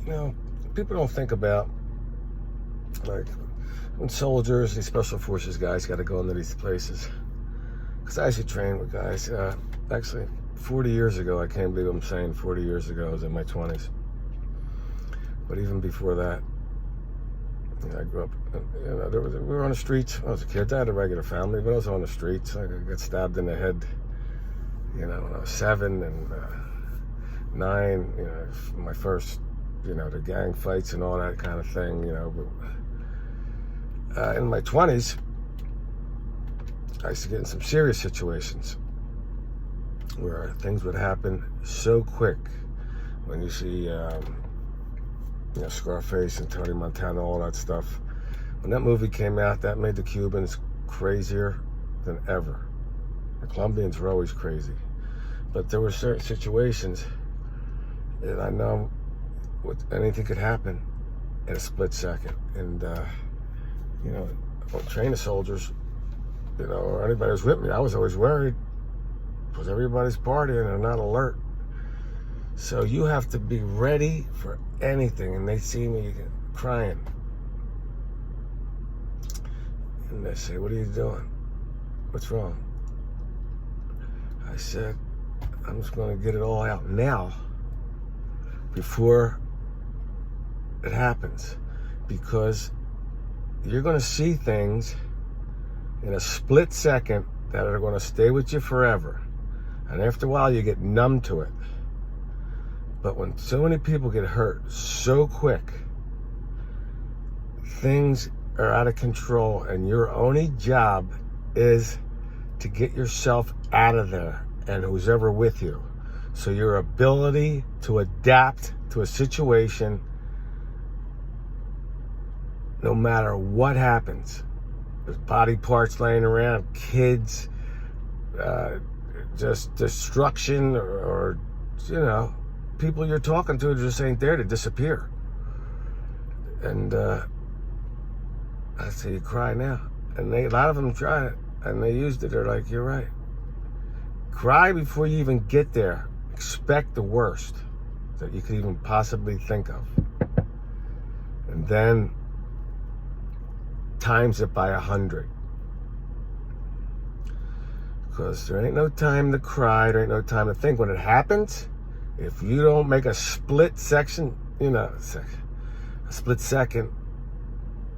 You know, people don't think about, like, when soldiers, these special forces guys got to go into these places. Because I used to train with guys. Actually, 40 years ago, I can't believe I'm saying 40 years ago, I was in my 20s. But even before that, I grew up, we were on the streets. I was a kid. I had a regular family, but I was on the streets. I got stabbed in the head, when I was 7 and 9, my first, the gang fights and all that kind of thing, But, in my 20s, I used to get in some serious situations where things would happen so quick. When you see, Scarface and Tony Montana, all that stuff. When that movie came out, that made the Cubans crazier than ever. The Colombians were always crazy. But there were certain situations that I know anything could happen in a split second. And, if I'm training soldiers, or anybody who's with me, I was always worried because everybody's partying and not alert. So you have to be ready for anything. And they see me crying. And they say, "What are you doing? What's wrong?" I said, "I'm just going to get it all out now before it happens. Because you're going to see things in a split second that are going to stay with you forever. And after a while, you get numb to it. But when so many people get hurt so quick, things are out of control, and your only job is to get yourself out of there and who's ever with you. So your ability to adapt to a situation, no matter what happens, there's body parts laying around, kids, just destruction, or people you're talking to just ain't there to disappear. And I say, you cry now. And a lot of them tried it, and they used it. They're like, you're right. Cry before you even get there. Expect the worst that you could even possibly think of. And then times it by 100. Because there ain't no time to cry, there ain't no time to think. When it happens, if you don't make a split second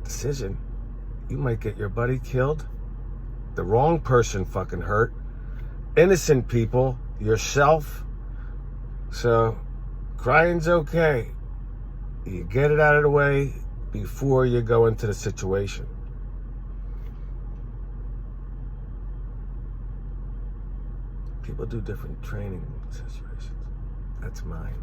decision, you might get your buddy killed, the wrong person fucking hurt, innocent people, yourself. So crying's okay. You get it out of the way before you go into the situation. People do different training situations. That's mine.